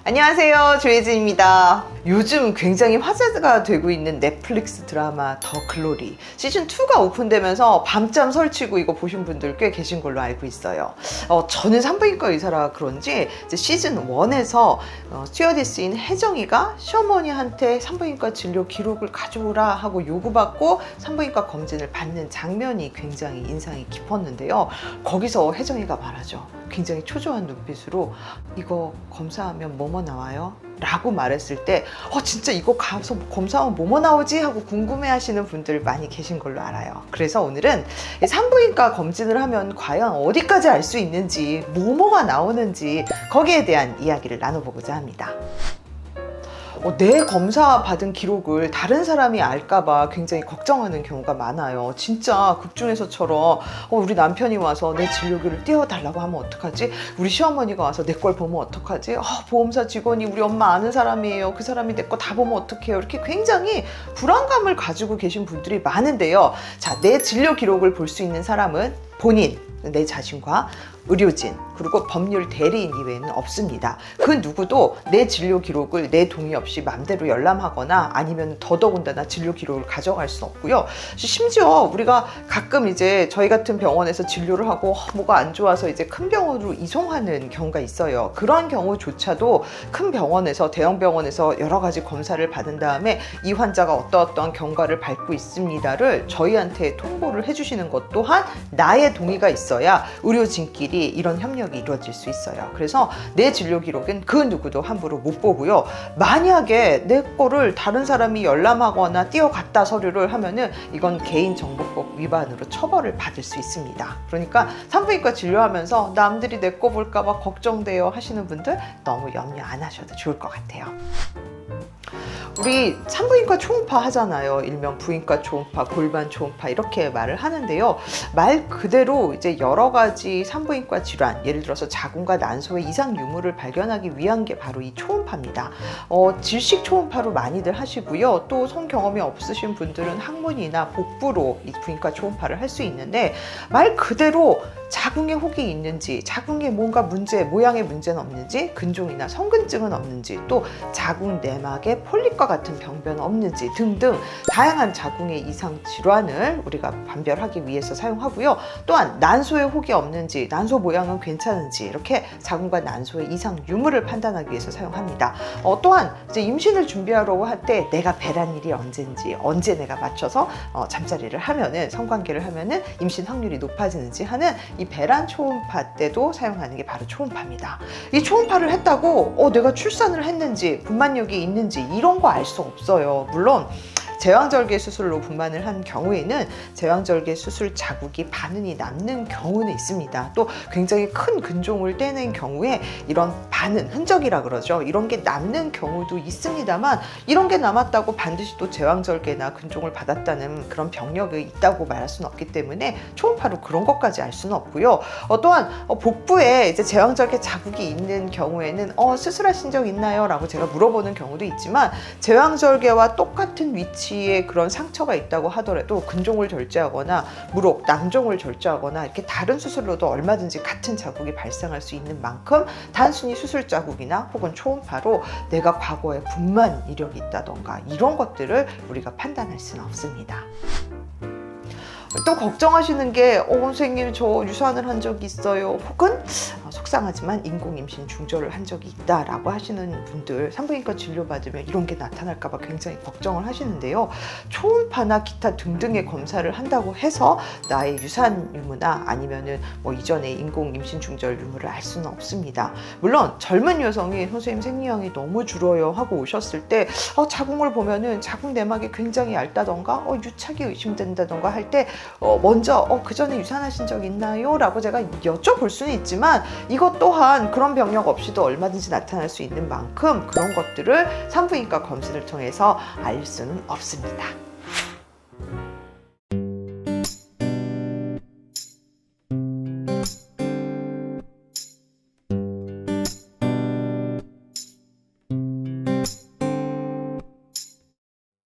안녕하세요, 조혜진입니다. 요즘 굉장히 화제가 되고 있는 넷플릭스 드라마 더 글로리 시즌2가 오픈되면서 밤잠 설치고 이거 보신 분들 꽤 계신 걸로 알고 있어요. 저는 산부인과 의사라 그런지 이제 시즌1에서 스튜어디스인 혜정이가 시어머니한테 산부인과 진료 기록을 가져오라 하고 요구받고 산부인과 검진을 받는 장면이 굉장히 인상이 깊었는데요. 거기서 혜정이가 말하죠. 굉장히 초조한 눈빛으로 이거 검사하면 뭐뭐 나와요? 라고 말했을 때 진짜 이거 가서 검사하면 뭐뭐 나오지? 하고 궁금해 하시는 분들 많이 계신 걸로 알아요. 그래서 오늘은 산부인과 검진을 하면 과연 어디까지 알 수 있는지 뭐뭐가 나오는지 거기에 대한 이야기를 나눠보고자 합니다. 내 검사 받은 기록을 다른 사람이 알까봐 굉장히 걱정하는 경우가 많아요. 진짜 극 중에서처럼 우리 남편이 와서 내 진료기를 띄워달라고 하면 어떡하지? 우리 시어머니가 와서 내 걸 보면 어떡하지? 보험사 직원이 우리 엄마 아는 사람이에요. 그 사람이 내 거 다 보면 어떡해요? 이렇게 굉장히 불안감을 가지고 계신 분들이 많은데요. 자, 내 진료 기록을 볼 수 있는 사람은 본인, 내 자신과 의료진, 그리고 법률 대리인 이외에는 없습니다. 그 누구도 내 진료 기록을 내 동의 없이 맘대로 열람하거나 아니면 더더군다나 진료 기록을 가져갈 수 없고요. 심지어 우리가 가끔 이제 저희 같은 병원에서 진료를 하고 뭐가 안 좋아서 이제 큰 병원으로 이송하는 경우가 있어요. 그런 경우조차도 큰 병원에서, 대형 병원에서 여러 가지 검사를 받은 다음에 이 환자가 어떠한 경과를 밟고 있습니다를 저희한테 통보를 해주시는 것 또한 나의 동의가 있어야 의료진끼리 이런 협력이 이루어질 수 있어요. 그래서 내 진료 기록은 그 누구도 함부로 못 보고요. 만약에 내 거를 다른 사람이 열람하거나 띄어갔다 서류를 하면은 이건 개인정보법 위반으로 처벌을 받을 수 있습니다. 그러니까 산부인과 진료하면서 남들이 내 거 볼까봐 걱정돼요 하시는 분들 너무 염려 안 하셔도 좋을 것 같아요. 우리 산부인과 초음파 하잖아요. 일명 부인과 초음파, 골반 초음파 이렇게 말을 하는데요. 말 그대로 이제 여러 가지 산부인과 질환, 예를 들어서 자궁과 난소의 이상 유무를 발견하기 위한 게 바로 이 초음파입니다. 질식 초음파로 많이들 하시고요. 또 성 경험이 없으신 분들은 항문이나 복부로 이 부인과 초음파를 할 수 있는데 말 그대로 자궁에 혹이 있는지, 자궁에 뭔가 모양의 문제는 없는지, 근종이나 성근증은 없는지, 또 자궁 내막에 폴립과 같은 병변 없는지 등등 다양한 자궁의 이상 질환을 우리가 판별하기 위해서 사용하고요. 또한 난소에 혹이 없는지, 난소 모양은 괜찮은지 이렇게 자궁과 난소의 이상 유무를 판단하기 위해서 사용합니다. 또한 이제 임신을 준비하려고 할 때 내가 배란일이 언제인지, 언제 내가 맞춰서 잠자리를 하면은, 성관계를 하면은 임신 확률이 높아지는지 하는 이 배란 초음파 때도 사용하는 게 바로 초음파입니다. 이 초음파를 했다고 내가 출산을 했는지, 분만력이 있는지 이런 거 알 수 없어요. 물론 제왕절개 수술로 분만을 한 경우에는 제왕절개 수술 자국이 반은이 남는 경우는 있습니다. 또 굉장히 큰 근종을 떼는 경우에 이런 반은, 흔적이라 그러죠. 이런 게 남는 경우도 있습니다만 이런 게 남았다고 반드시 또 제왕절개나 근종을 받았다는 그런 병력이 있다고 말할 수는 없기 때문에 초음파로 그런 것까지 알 수는 없고요. 또한 복부에 이제 제왕절개 자국이 있는 경우에는 수술하신 적 있나요? 라고 제가 물어보는 경우도 있지만 제왕절개와 똑같은 위치에 그런 상처가 있다고 하더라도 근종을 절제하거나 무록, 낭종을 절제하거나 이렇게 다른 수술로도 얼마든지 같은 자국이 발생할 수 있는 만큼 단순히 수술 자국이나 혹은 초음파로 내가 과거에 분만 이력이 있다던가 이런 것들을 우리가 판단할 수는 없습니다. 또 걱정하시는 게 선생님 저 유산을 한 적이 있어요. 혹은 속상하지만 인공임신 중절을 한 적이 있다라고 하시는 분들 산부인과 진료받으면 이런 게 나타날까 봐 굉장히 걱정을 하시는데요. 초음파나 기타 등등의 검사를 한다고 해서 나의 유산 유무나 아니면은 이전에 인공임신 중절 유무를 알 수는 없습니다. 물론 젊은 여성이 선생님 생리량이 너무 줄어요 하고 오셨을 때 자궁을 보면은 자궁 내막이 굉장히 얇다던가 유착이 의심된다던가 할 때 먼저 그 전에 유산하신 적 있나요? 라고 제가 여쭤볼 수는 있지만 이것 또한 그런 병력 없이도 얼마든지 나타날 수 있는 만큼 그런 것들을 산부인과 검진을 통해서 알 수는 없습니다.